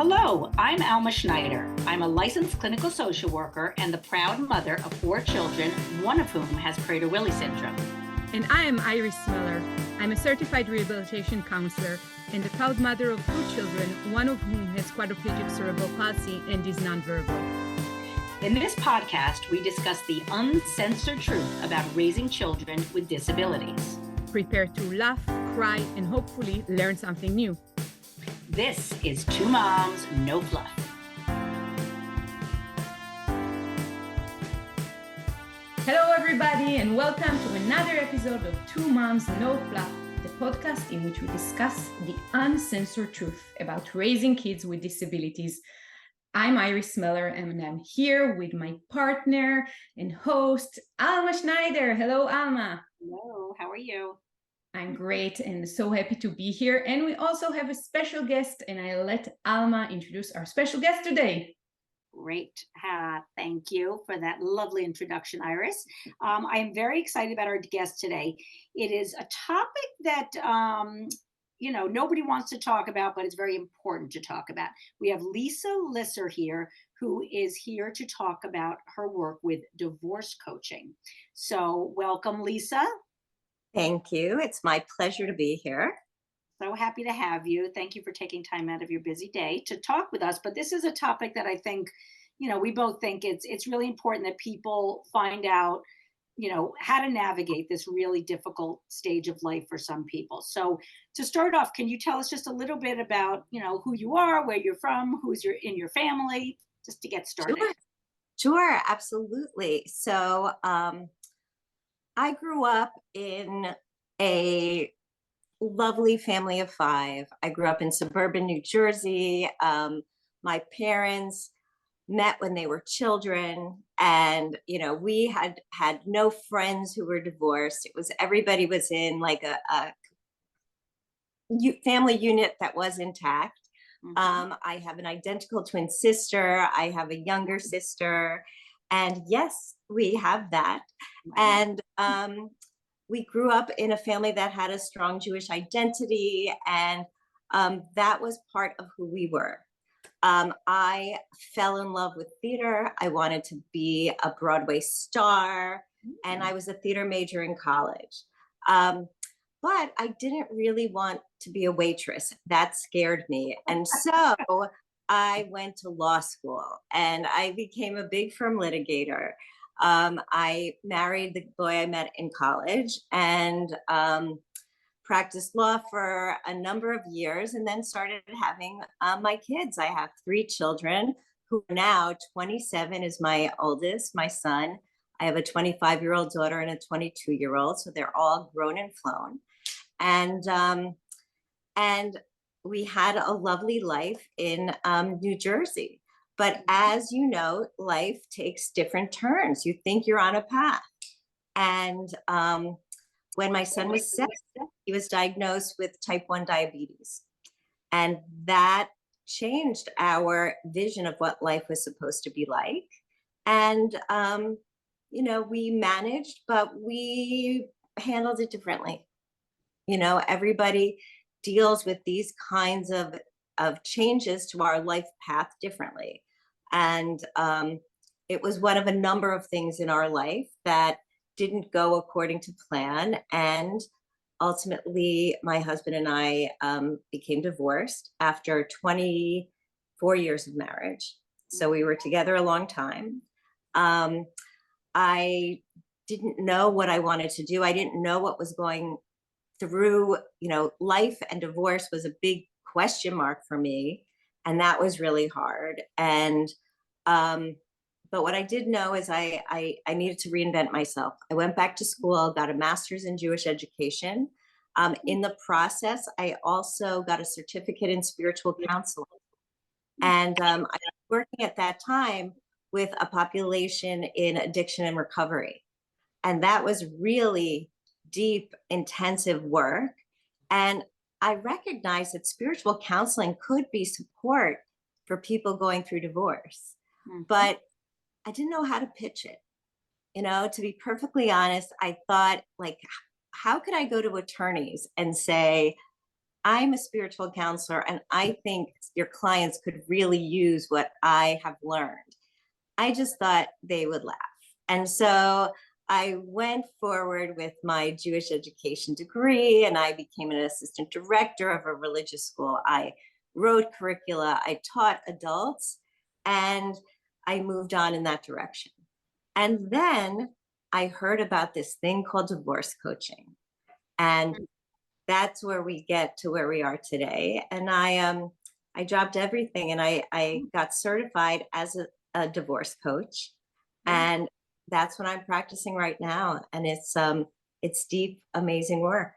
Hello, I'm Alma Schneider. I'm a licensed clinical social worker and the proud mother of 4 children, one of whom has Prader-Willi syndrome. And I am Iris Miller. I'm a certified rehabilitation counselor and the proud mother of 2 children, one of whom has quadriplegic cerebral palsy and is nonverbal. In this podcast, we discuss the uncensored truth about raising children with disabilities. Prepare to laugh, cry, and hopefully learn something new. This is 2 Moms, No Fluff. Hello, everybody, and welcome to another episode of 2 Moms, No Fluff, the podcast in which we discuss the uncensored truth about raising kids with disabilities. I'm Iris Miller, and I'm here with my partner and host, Alma Schneider. Hello, Alma. Hello, how are you? I'm great and so happy to be here. And we also have a special guest, and I'll let Alma introduce our special guest today. Great. Thank you for that lovely introduction, Iris. I am very excited about our guest today. It is a topic that, nobody wants to talk about, but it's very important to talk about. We have Lisser here, who is here to talk about her work with divorce coaching. So welcome, Lisa. Thank you. It's my pleasure to be here. So happy to have you. Thank you for taking time out of your busy day to talk with us. But this is a topic that I think, we both think it's really important that people find out, how to navigate this really difficult stage of life for some people. So to start off, can you tell us just a little bit about, who you are, where you're from, who's in your family, just to get started? Sure, absolutely. So I grew up in a lovely family of 5. I grew up in suburban New Jersey. My parents met when they were children, and we had no friends who were divorced. It was everybody was in like a family unit that was intact. Mhm. I have an identical twin sister. I have a younger sister, and yes, we have that. Wow. And we grew up in a family that had a strong Jewish identity, and that was part of who we were. I fell in love with theater. I wanted to be a Broadway star, and I was a theater major in college. But I didn't really want to be a waitress. That scared me. And so I went to law school, and I became a big firm litigator. I married the boy I met in college, and practiced law for a number of years, and then started having my kids. I have 3 children who are now 27 is my oldest, my son. I have a 25-year-old daughter and a 22-year-old, so they're all grown and flown. And we had a lovely life in New Jersey. But as you know, life takes different turns. You think you're on a path. And when my son was 7, he was diagnosed with type 1 diabetes. And that changed our vision of what life was supposed to be like. And, we managed, but we handled it differently. Everybody deals with these kinds of changes to our life path differently. And it was one of a number of things in our life that didn't go according to plan. And ultimately, my husband and I became divorced after 24 years of marriage. So we were together a long time. I didn't know what I wanted to do. I didn't know what was going through, life, and divorce was a big question mark for me. And that was really hard. And but what I did know is I needed to reinvent myself. I went back to school, got a master's in Jewish education. In the process, I also got a certificate in spiritual counseling. And I was working at that time with a population in addiction and recovery. And that was really deep, intensive work. And I recognized that spiritual counseling could be support for people going through divorce. Mhm. But I didn't know how to pitch it. To be perfectly honest, I thought, like, how could I go to attorneys and say, I'm a spiritual counselor, and I think your clients could really use what I have learned. I just thought they would laugh. And so I went forward with my Jewish education degree, and I became an assistant director of a religious school. I wrote curricula, I taught adults, and I moved on in that direction. And then I heard about this thing called divorce coaching. And that's where we get to where we are today. And I dropped everything, and I got certified as a divorce coach. And that's what I'm practicing right now. And it's deep, amazing work.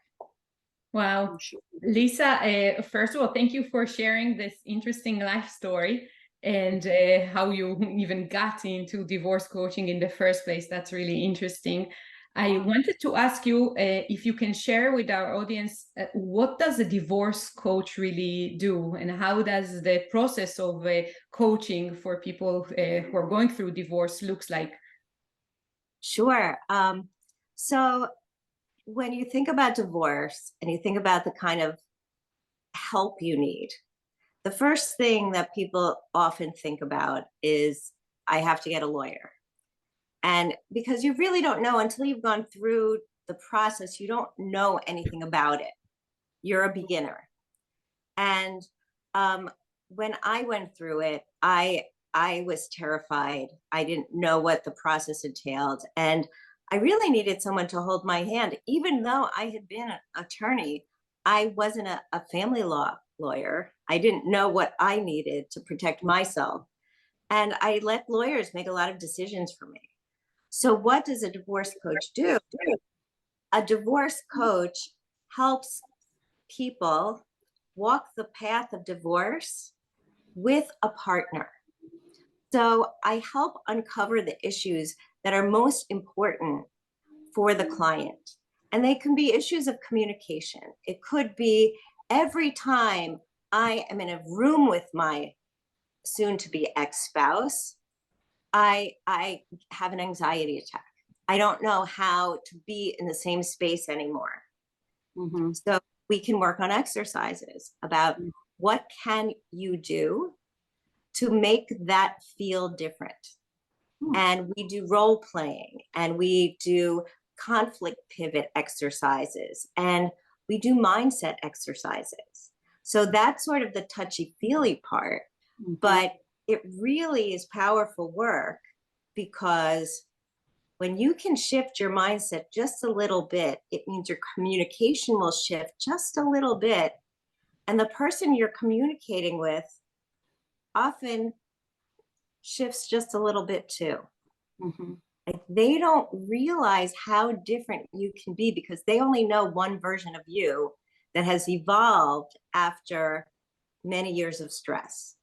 Wow. Lisa, first of all, thank you for sharing this interesting life story and how you even got into divorce coaching in the first place. That's really interesting. I wanted to ask you if you can share with our audience, what does a divorce coach really do, and how does the process of coaching for people who are going through divorce looks like? Sure. So when you think about divorce and you think about the kind of help you need, the first thing that people often think about is, I have to get a lawyer. And because you really don't know until you've gone through the process, you don't know anything about it. You're a beginner. And when I went through it, I was terrified. I didn't know what the process entailed. And I really needed someone to hold my hand. Even though I had been an attorney, I wasn't a family law lawyer. I didn't know what I needed to protect myself. And I let lawyers make a lot of decisions for me. So what does a divorce coach do? A divorce coach helps people walk the path of divorce with a partner. So I help uncover the issues that are most important for the client. And they can be issues of communication. It could be every time I am in a room with my soon-to-be ex-spouse, I have an anxiety attack. I don't know how to be in the same space anymore. Mm-hmm. So we can work on exercises about what can you do to make that feel different. And we do role playing, and we do conflict pivot exercises, and we do mindset exercises. So that's sort of the touchy-feely part, but it really is powerful work, because when you can shift your mindset just a little bit, it means your communication will shift just a little bit. And the person you're communicating with often shifts just a little bit too. Like, they don't realize how different you can be, because they only know one version of you that has evolved after many years of stress.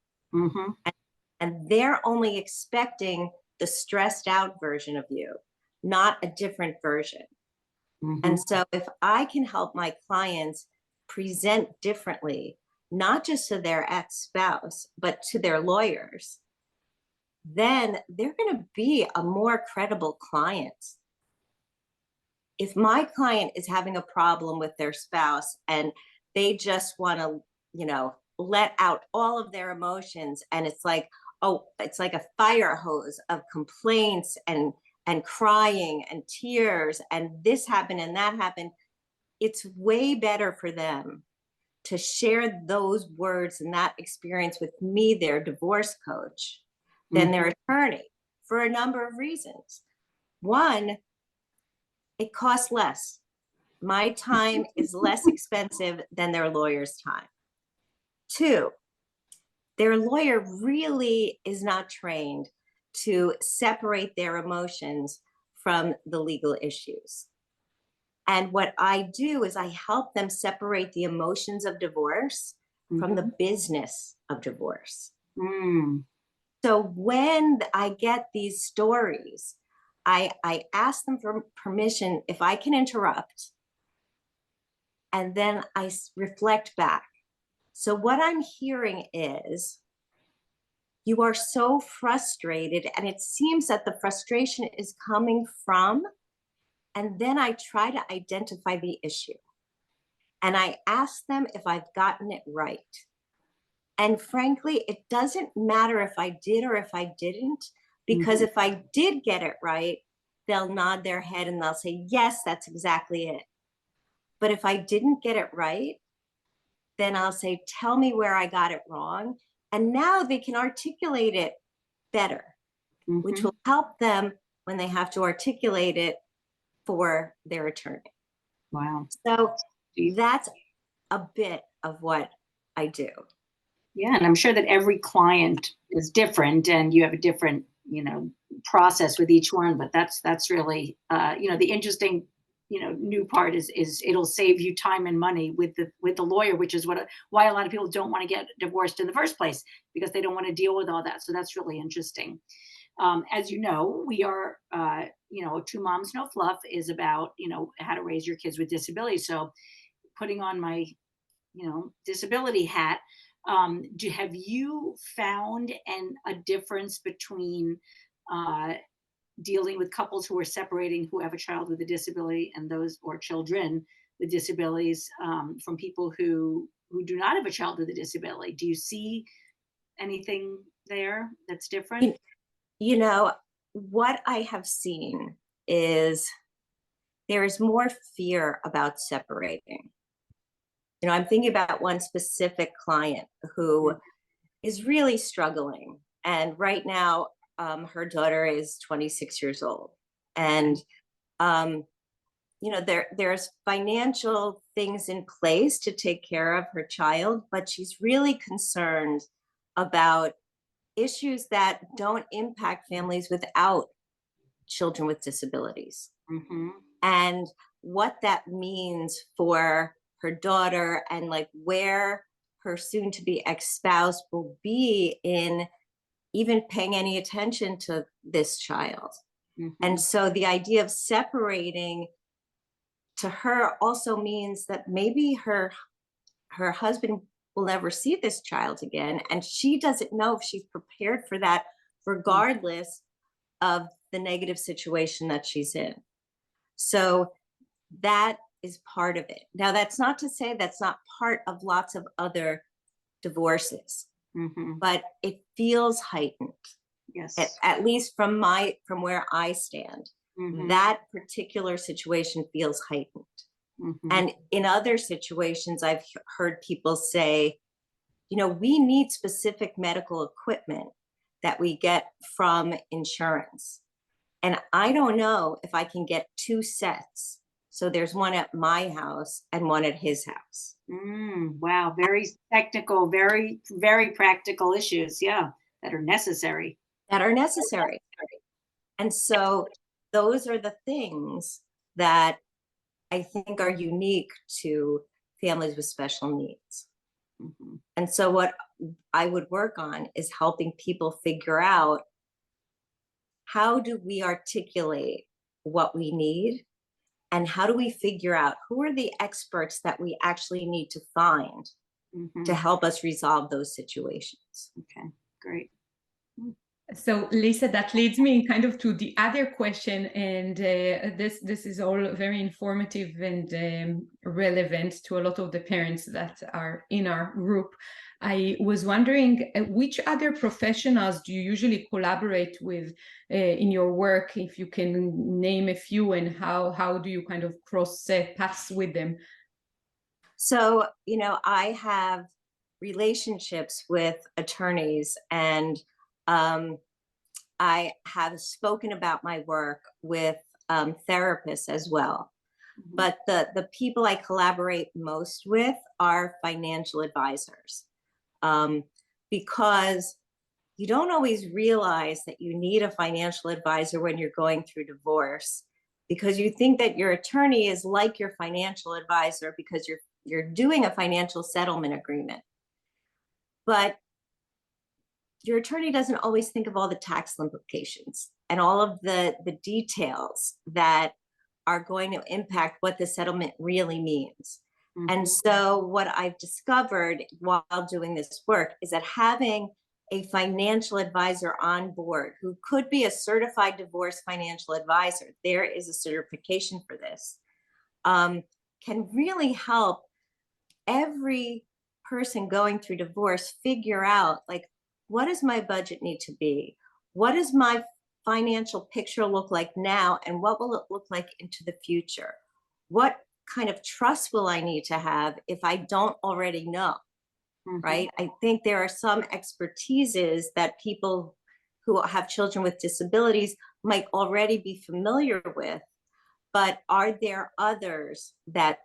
And they're only expecting the stressed out version of you, not a different version. And so if I can help my clients present differently, not just to their ex-spouse, but to their lawyers, then they're going to be a more credible client. If my client is having a problem with their spouse and they just want to, let out all of their emotions, and it's like, oh, it's like a fire hose of complaints and crying and tears, and this happened and that happened, it's way better for them to share those words and that experience with me, their divorce coach, than their attorney, for a number of reasons. One, it costs less. My time is less expensive than their lawyer's time. Two, their lawyer really is not trained to separate their emotions from the legal issues. And what I do is I help them separate the emotions of divorce from the business of divorce. So when I get these stories, I ask them for permission if I can interrupt, and then I reflect back. So what I'm hearing is, you are so frustrated, and it seems that the frustration is coming from, and then I try to identify the issue. and I ask them if I've gotten it right. And frankly, it doesn't matter if I did or if I didn't, because if I did get it right, they'll nod their head and they'll say, yes, that's exactly it. But if I didn't get it right, then I'll say, tell me where I got it wrong. And now they can articulate it better, which will help them when they have to articulate it for their attorney. Wow. So that's a bit of what I do. Yeah, and I'm sure that every client is different, and you have a different, process with each one. But that's really, the interesting, new part is it'll save you time and money with the lawyer, which is why a lot of people don't want to get divorced in the first place, because they don't want to deal with all that. So that's really interesting. As you know, we are, Two Moms No Fluff is about, how to raise your kids with disabilities. So putting on my, disability hat, have you found a difference between dealing with couples who are separating, who have a child with a disability, and those, or children with disabilities, from people who do not have a child with a disability? Do you see anything there that's different? What I have seen is there is more fear about separating. I'm thinking about one specific client who is really struggling. And right now, her daughter is 26 years old. And, there's financial things in place to take care of her child, but she's really concerned about issues that don't impact families without children with disabilities. And what that means for her daughter, and like where her soon to be ex-spouse will be in even paying any attention to this child. And so the idea of separating to her also means that maybe her husband will never see this child again, and she doesn't know if she's prepared for that, regardless of the negative situation that she's in. So that is part of it. Now, that's not to say that's not part of lots of other divorces, but it feels heightened. Yes. At least from where I stand, that particular situation feels heightened. And in other situations, I've heard people say, we need specific medical equipment that we get from insurance. And I don't know if I can get two sets. So there's one at my house and one at his house. Wow. Very technical, very, very practical issues. Yeah. That are necessary. And so those are the things that I think are unique to families with special needs. And so what I would work on is helping people figure out, how do we articulate what we need? And how do we figure out who are the experts that we actually need to find to help us resolve those situations? Okay, great. So Lisa, that leads me kind of to the other question, and this is all very informative and relevant to a lot of the parents that are in our group. I was wondering, which other professionals do you usually collaborate with in your work, if you can name a few, and how do you kind of cross paths with them? So, I have relationships with attorneys, and I have spoken about my work with therapists as well. But the people I collaborate most with are financial advisors, because you don't always realize that you need a financial advisor when you're going through divorce, because you think that your attorney is like your financial advisor because you're doing a financial settlement agreement. But your attorney doesn't always think of all the tax implications and all of the details that are going to impact what the settlement really means. And so what I've discovered while doing this work is that having a financial advisor on board, who could be a certified divorce financial advisor, there is a certification for this, can really help every person going through divorce figure out, like, what does my budget need to be? What does my financial picture look like now? And what will it look like into the future? What kind of trust will I need to have if I don't already know? Right? I think there are some expertises that people who have children with disabilities might already be familiar with, but are there others that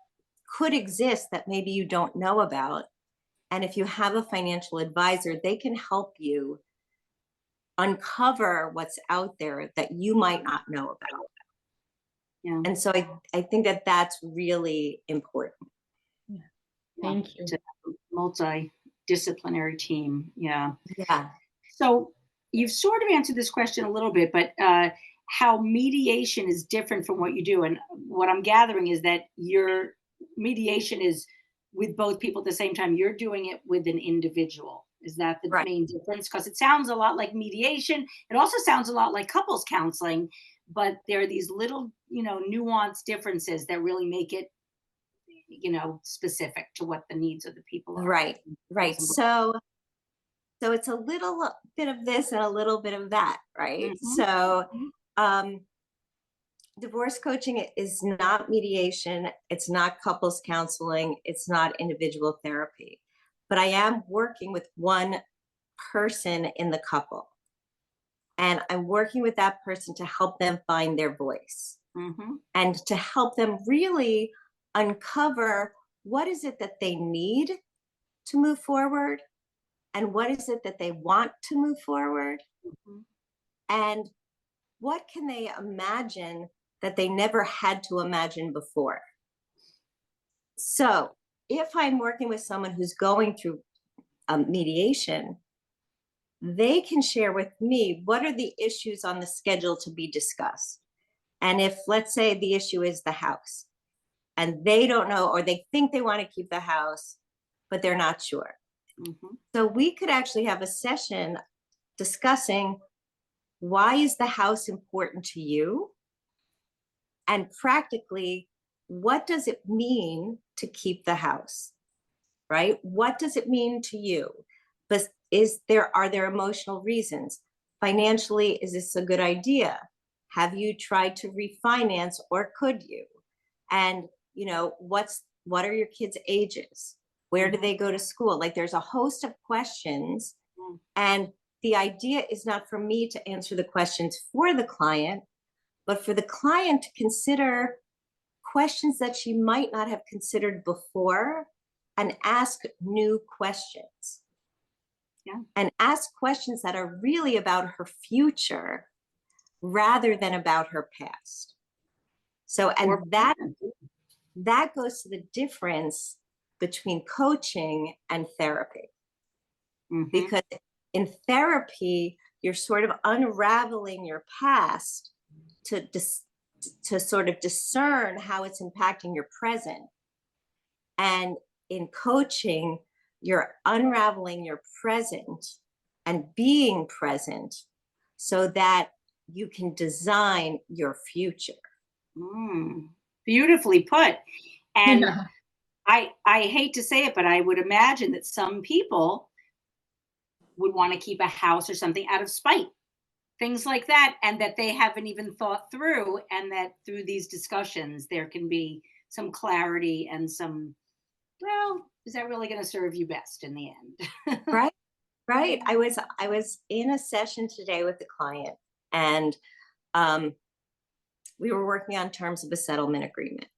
could exist that maybe you don't know about? And if you have a financial advisor, they can help you uncover what's out there that you might not know about. Yeah. And so I think that that's really important. Yeah. Thank you. It's a multidisciplinary team. Yeah. Yeah. So you've sort of answered this question a little bit, but how mediation is different from what you do. And what I'm gathering is that your mediation is with both people at the same time. You're doing it with an individual. Is that the Right. main difference? Because it sounds a lot like mediation. It also sounds a lot like couples counseling, but there are these little, nuanced differences that really make it, specific to what the needs of the people are. Right. Right. So it's a little bit of this and a little bit of that, right? So divorce coaching is not mediation. It's not couples counseling. It's not individual therapy. But I am working with one person in the couple. And I'm working with that person to help them find their voice and to help them really uncover what is it that they need to move forward and what is it that they want to move forward and what can they imagine that they never had to imagine before. So if I'm working with someone who's going through mediation, they can share with me what are the issues on the schedule to be discussed. And if, let's say, the issue is the house and they don't know, or they think they want to keep the house, but they're not sure. So we could actually have a session discussing why is the house important to you? And practically, what does it mean to keep the house, right? What does it mean to you? But are there emotional reasons? Financially, is this a good idea? Have you tried to refinance or could you? And, what are your kids' ages? Where do they go to school? Like there's a host of questions. And the idea is not for me to answer the questions for the client, but for the client to consider questions that she might not have considered before and ask new questions. And ask questions that are really about her future rather than about her past. So, and that goes to the difference between coaching and therapy. Because in therapy, you're sort of unraveling your past to sort of discern how it's impacting your present. And in coaching, you're unraveling your present and being present so that you can design your future. Beautifully put. And I hate to say it, but I would imagine that some people would want to keep a house or something out of spite, things like that, and that they haven't even thought through, and that through these discussions, there can be some clarity and some, well, is that really going to serve you best in the end? Right. I was in a session today with the client, and we were working on terms of a settlement agreement.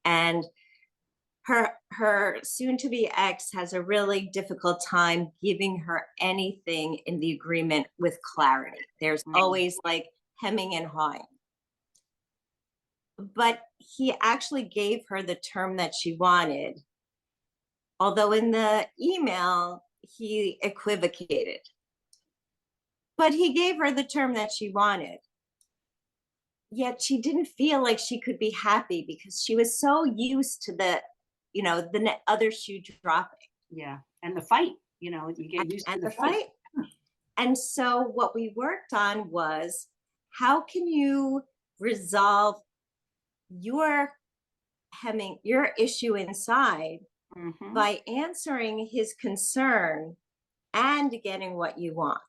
And her soon-to-be ex has a really difficult time giving her anything in the agreement with clarity. There's always like hemming and hawing. But he actually gave her the term that she wanted, although in the email, he equivocated. But he gave her the term that she wanted. Yet she didn't feel like she could be happy because she was so used to the other shoe dropping. Yeah. And the fight, you get used to the fight. And so what we worked on was, how can you resolve your issue inside by answering his concern and getting what you want.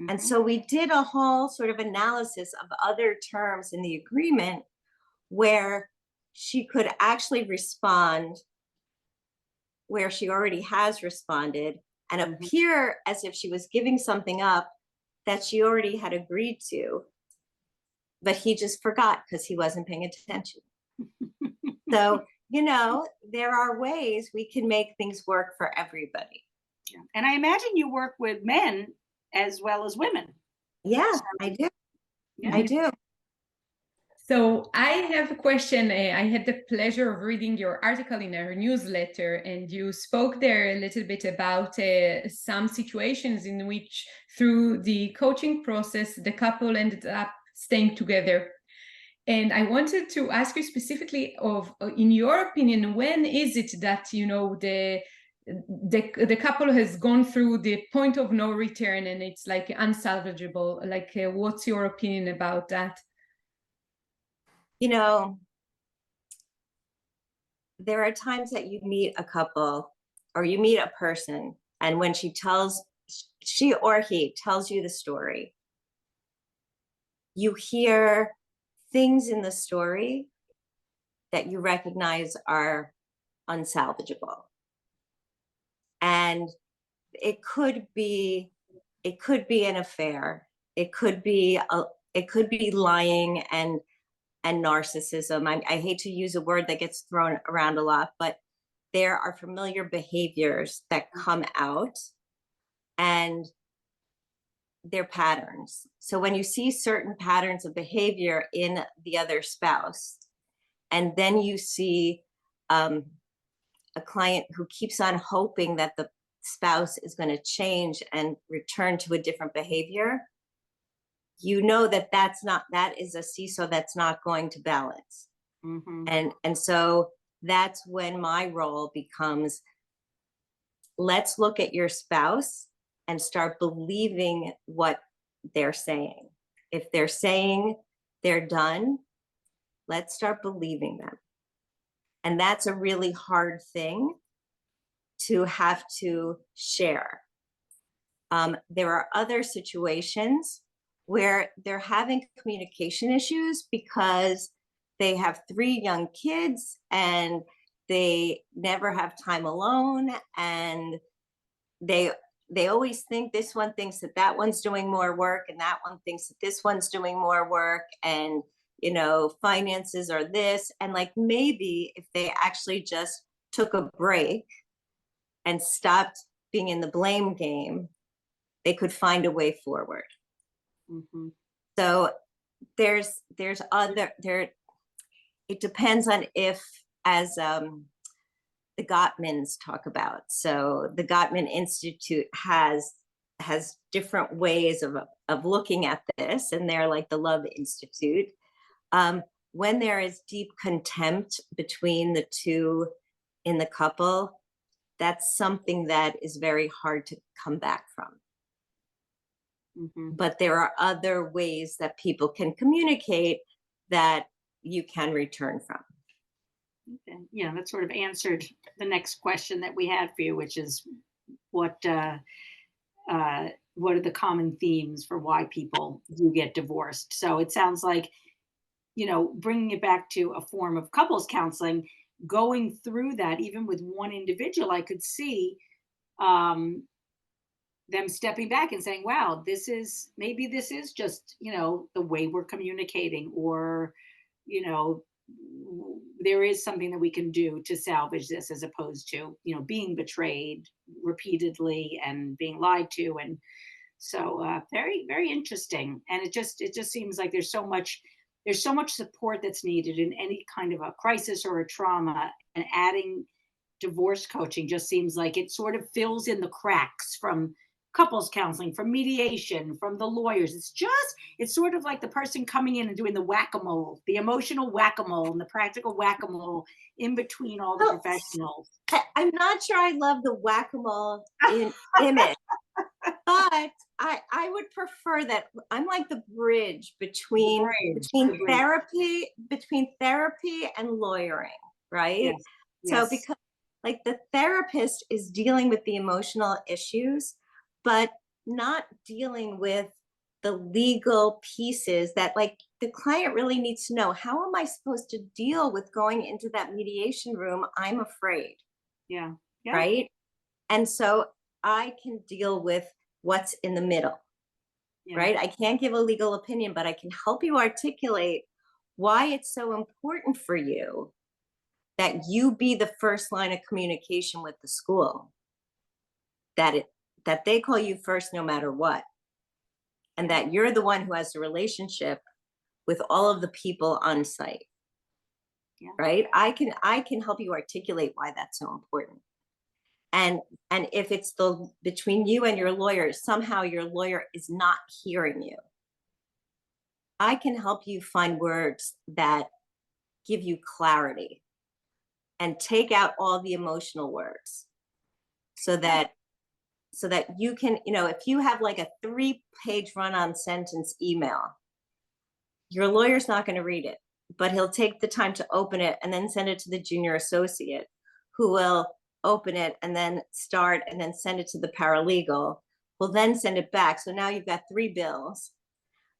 And so we did a whole sort of analysis of other terms in the agreement where she could actually respond where she already has responded and appear as if she was giving something up that she already had agreed to, but he just forgot because he wasn't paying attention. So, you know, there are ways we can make things work for everybody. Yeah. And I imagine you work with men as well as women. Yeah, So, I do. yeah. I do. So I have a question. I had the pleasure of reading your article in our newsletter, and you spoke there a little bit about some situations in which, through the coaching process, the couple ended up staying together. And I wanted to ask you specifically of, in your opinion, when is it that, you know, the couple has gone through the point of no return and it's like unsalvageable? Like, what's your opinion about that? You know, there are times that you meet a couple or you meet a person, and when she or he tells you the story, you hear things in the story that you recognize are unsalvageable. And it could be an affair. It could be lying and narcissism. I hate to use a word that gets thrown around a lot, but there are familiar behaviors that come out and they're patterns. So when you see certain patterns of behavior in the other spouse, and then you see a client who keeps on hoping that the spouse is going to change and return to a different behavior, you know that that is a seesaw that's not going to balance. And so that's when my role becomes, let's look at your spouse and start believing what they're saying. If they're saying they're done, let's start believing them. And that's a really hard thing to have to share. There are other situations where they're having communication issues because they have 3 young kids and they never have time alone, and they always think this one thinks that one's doing more work, and that one thinks that this one's doing more work, and you know, finances are this. And like, maybe if they actually just took a break and stopped being in the blame game, they could find a way forward. So there's other, it depends on if, as the Gottmans talk about. So the Gottman Institute has different ways of looking at this, and they're like the Love Institute. When there is deep contempt between the two in the couple, that's something that is very hard to come back from. But there are other ways that people can communicate that you can return from. Okay. Yeah, that sort of answered the next question that we had for you, which is what are the common themes for why people do get divorced? So it sounds like, you know, bringing it back to a form of couples counseling, going through that, even with one individual, I could see them stepping back and saying, wow, maybe this is just, you know, the way we're communicating, or, you know, there is something that we can do to salvage this, as opposed to, you know, being betrayed repeatedly and being lied to. And so very, very interesting. And it just seems like there's so much support that's needed in any kind of a crisis or a trauma, and adding divorce coaching just seems like it sort of fills in the cracks from couples counseling, from mediation, from the lawyers. It's sort of like the person coming in and doing the whack-a-mole, the emotional whack-a-mole and the practical whack-a-mole in between all the professionals. I'm not sure I love the whack-a-mole image, but I would prefer that. I'm like the bridge between therapy and lawyering, right? Yes. So Yes. because Like the therapist is dealing with the emotional issues, but not dealing with the legal pieces that like the client really needs to know. How am I supposed to deal with going into that mediation room? I'm afraid, Yeah. Yeah. right? And so I can deal with what's in the middle, Yeah. right? I can't give a legal opinion, but I can help you articulate why it's so important for you that you be the first line of communication with the school, that they call you first no matter what, and that you're the one who has the relationship with all of the people on site. Yeah. Right? I can help you articulate why that's so important. And if it's the between you and your lawyer, somehow your lawyer is not hearing you, I can help you find words that give you clarity and take out all the emotional words so that you can, if you have like a 3-page run-on sentence email, your lawyer's not going to read it, but he'll take the time to open it and then send it to the junior associate, who will open it and then start and then send it to the paralegal, who'll then send it back. So now you've got 3 bills.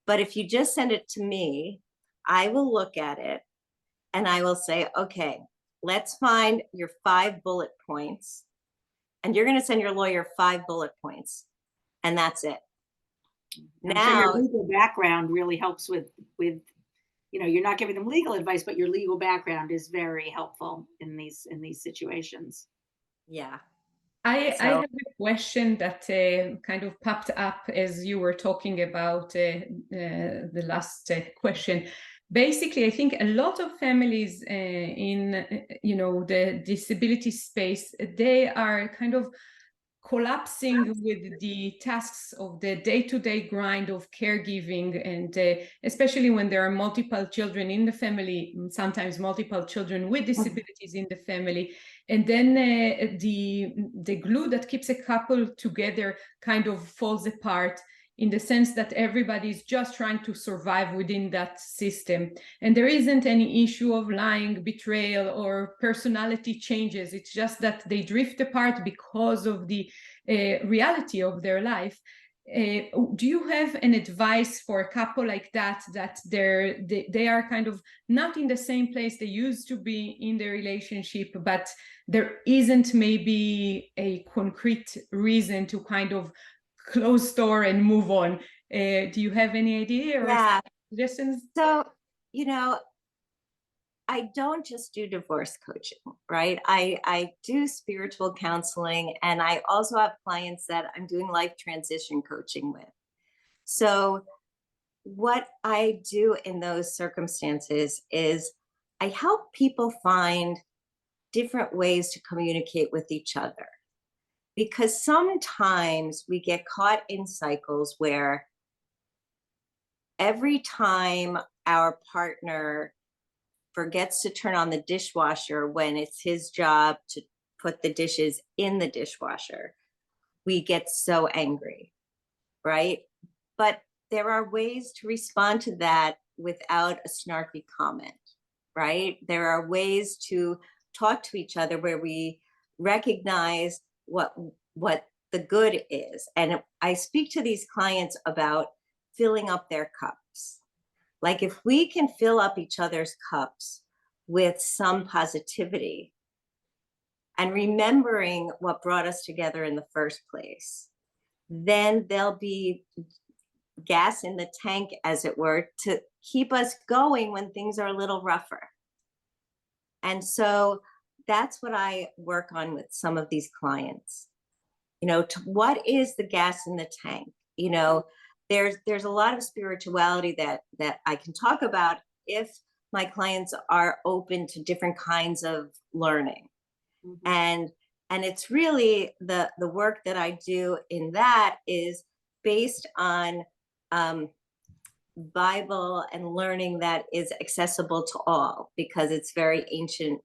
But if you just send it to me, I will look at it and I will say, okay, let's find your 5 bullet points. And you're going to send your lawyer 5 bullet points. And that's it. I'm sure your Now, legal background really helps with, you're not giving them legal advice, but your legal background is very helpful in these situations. yeah. I So have a question that kind of popped up as you were talking about the last question. Basically, I think a lot of families in the disability space, they are kind of collapsing with the tasks of the day-to-day grind of caregiving, and especially when there are multiple children in the family, sometimes multiple children with disabilities in the family, and then the glue that keeps a couple together kind of falls apart, in the sense that everybody's just trying to survive within that system. And there isn't any issue of lying, betrayal, or personality changes. It's just that they drift apart because of the reality of their life. Do you have an advice for a couple like that, that they are kind of not in the same place they used to be in their relationship, but there isn't maybe a concrete reason to kind of close door and move on? Do you have any idea or yeah. suggestions? So, I don't just do divorce coaching, right? I do spiritual counseling, and I also have clients that I'm doing life transition coaching with. So what I do in those circumstances is I help people find different ways to communicate with each other. Because sometimes we get caught in cycles where every time our partner forgets to turn on the dishwasher when it's his job to put the dishes in the dishwasher, we get so angry, right? But there are ways to respond to that without a snarky comment, right? There are ways to talk to each other where we recognize what the good is. And I speak to these clients about filling up their cups. Like if we can fill up each other's cups with some positivity and remembering what brought us together in the first place, then there'll be gas in the tank, as it were, to keep us going when things are a little rougher. And so that's what I work on with some of these clients. What is the gas in the tank? There's a lot of spirituality that I can talk about if my clients are open to different kinds of learning. Mm-hmm. And it's really the work that I do in that is based on Bible and learning that is accessible to all, because it's very ancient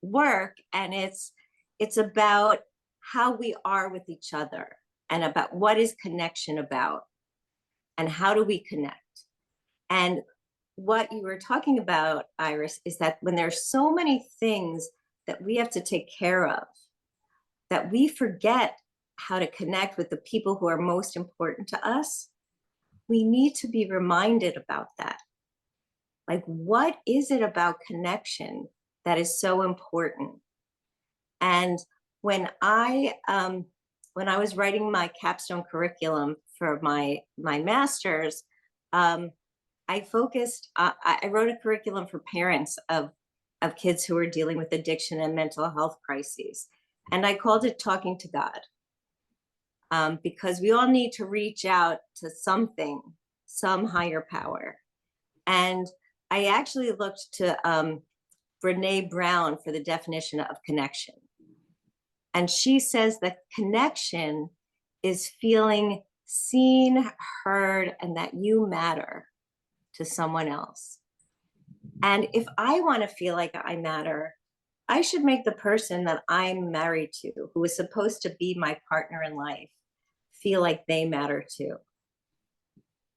work, and it's about how we are with each other and about what is connection about and how do we connect. And what you were talking about, Iris, is that when there's so many things that we have to take care of, that we forget how to connect with the people who are most important to us, we need to be reminded about that. Like, what is it about connection that is so important? And when I was writing my capstone curriculum for my master's, I focused. I wrote a curriculum for parents of kids who are dealing with addiction and mental health crises, and I called it "Talking to God," because we all need to reach out to something, some higher power. And I actually looked to Brene Brown for the definition of connection. And she says that connection is feeling seen, heard, and that you matter to someone else. And if I want to feel like I matter, I should make the person that I'm married to, who is supposed to be my partner in life, feel like they matter too.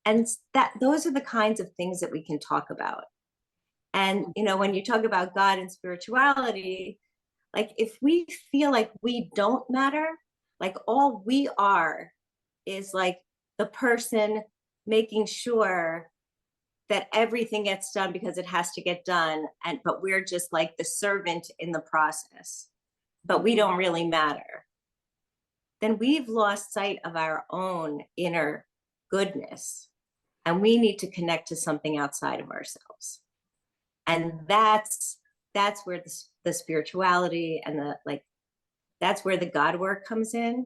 And those are the kinds of things that we can talk about. And, you know, when you talk about God and spirituality, like, if we feel like we don't matter, like all we are is like the person making sure that everything gets done because it has to get done, but we're just like the servant in the process, but we don't really matter, then we've lost sight of our own inner goodness, and we need to connect to something outside of ourselves. And that's where the spirituality and that's where the God work comes in.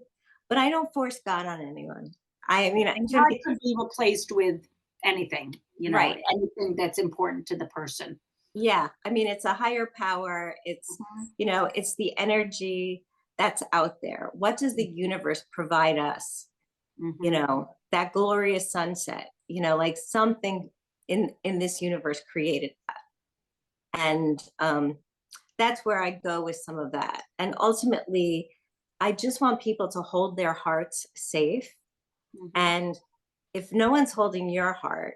But I don't force God on anyone. I mean, God could be replaced with anything, you know, right, anything that's important to the person. Yeah, I mean, it's a higher power. It's, you know, it's the energy that's out there. What does the universe provide us? You know, that glorious sunset, you know, like something in this universe created that. And that's where I go with some of that. And ultimately, I just want people to hold their hearts safe. And if no one's holding your heart,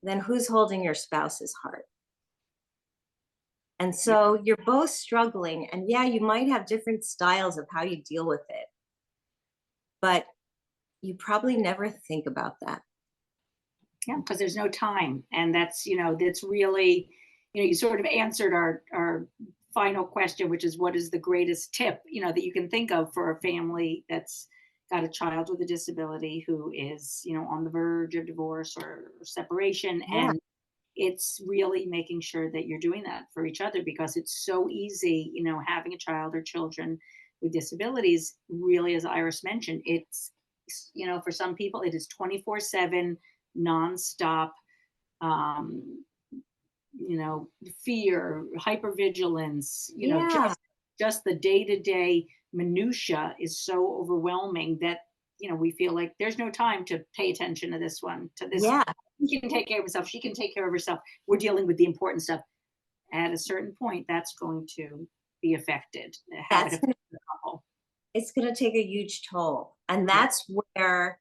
then who's holding your spouse's heart? And so you're both struggling, and yeah, you might have different styles of how you deal with it, but you probably never think about that. Yeah, because there's no time. And that's, you know, that's really, you know, you sort of answered our final question, which is, what is the greatest tip, you know, that you can think of for a family that's got a child with a disability who is, you know, on the verge of divorce or separation. Yeah. And it's really making sure that you're doing that for each other, because it's so easy, you know, having a child or children with disabilities. Really, as Iris mentioned, it's, you know, for some people it is 24/7 nonstop, um, you know, fear, hypervigilance, you know, Yeah. just the day-to-day minutia is so overwhelming that, you know, we feel like there's no time to pay attention to this one, to this. Yeah. He can take care of himself, she can take care of herself. We're dealing with the important stuff. At a certain point, that's going to be affected. How it affects the couple. It's going to take a huge toll. And that's where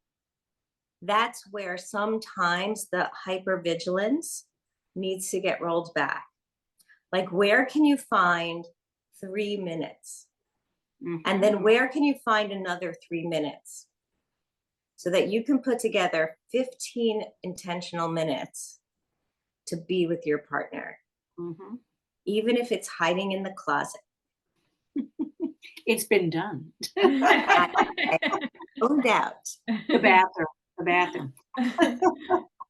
sometimes the hypervigilance needs to get rolled back. Like, where can you find 3 minutes? And then where can you find another 3 minutes? So that you can put together 15 intentional minutes to be with your partner, even if it's hiding in the closet. It's been done. No doubt. The bathroom.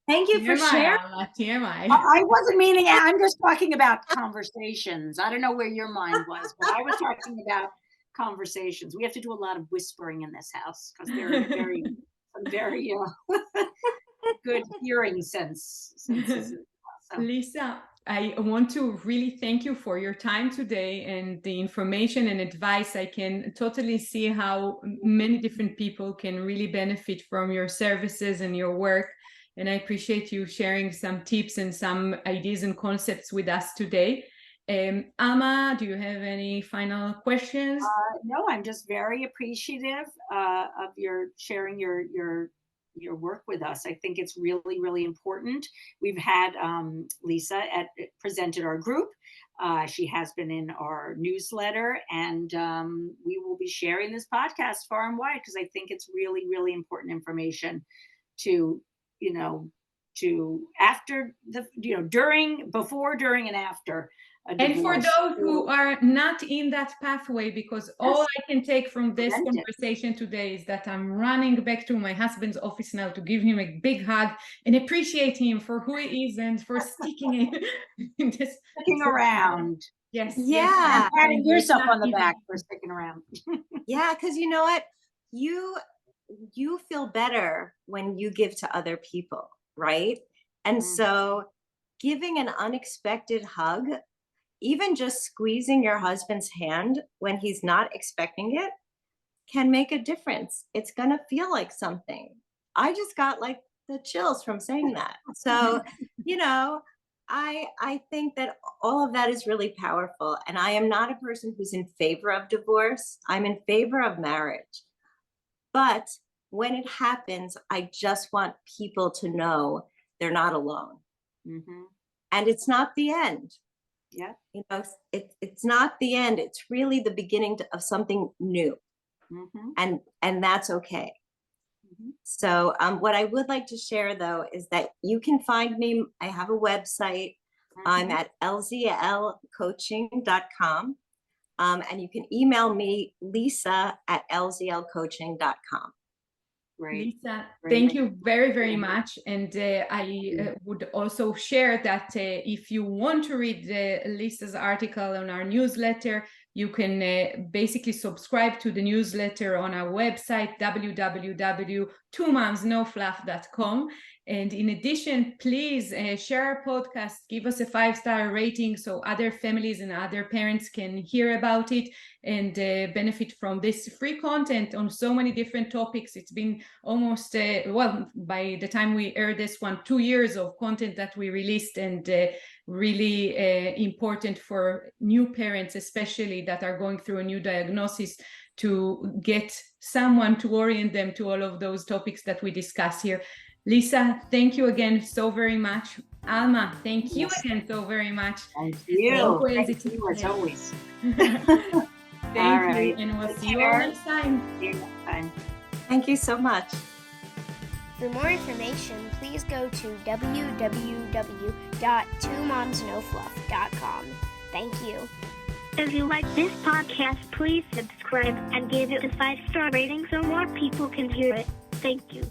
Thank you for sharing. TMI. I wasn't meaning, I'm just talking about conversations. I don't know where your mind was, but I was talking about conversations. We have to do a lot of whispering in this house because there are very good hearing senses. So. Lisa, I want to really thank you for your time today and the information and advice. I can totally see how many different people can really benefit from your services and your work. And I appreciate you sharing some tips and some ideas and concepts with us today. Alma, do you have any final questions? No, I'm just very appreciative of your sharing your your work with us. I think it's really, really important. We've had Lisa presented our group. She has been in our newsletter, and we will be sharing this podcast far and wide because I think it's really, really important information to, after the, during, before, during, and after. And for those who are not in that pathway, because all I can take from this conversation today is that I'm running back to my husband's office now to give him a big hug and appreciate him for who he is and for sticking sticking around. Yes. Yeah. Yes. And patting yourself on the back for sticking around. Yeah, because you know what? You feel better when you give to other people, right? And so giving an unexpected hug, even just squeezing your husband's hand when he's not expecting it, can make a difference. It's going to feel like something. I just got like the chills from saying that. So, I think that all of that is really powerful. And I am not a person who's in favor of divorce. I'm in favor of marriage. But when it happens, I just want people to know they're not alone. And it's not the end. Yeah. It's not the end. It's really the beginning of something new. And that's okay. So what I would like to share, though, is that you can find me. I have a website. I'm at lzlcoaching.com. And you can email me, Lisa at lzlcoaching.com. Lisa, thank you very, very much. And I would also share that if you want to read Lisa's article on our newsletter, you can basically subscribe to the newsletter on our website, www.twomomsnofluff.com. And in addition, please share our podcast, give us a 5-star rating so other families and other parents can hear about it and benefit from this free content on so many different topics. It's been almost, by the time we air this one, 2 years of content that we released, and really important for new parents, especially that are going through a new diagnosis, to get someone to orient them to all of those topics that we discuss here. Lisa, thank you again so very much. Alma, thank you again so very much. Thank you. As always. Thank you, and we'll see you all next time. See you next time. Thank you so much. For more information, please go to www.twomomsnofluff.com. Thank you. If you like this podcast, please subscribe and give it a 5-star rating so more people can hear it. Thank you.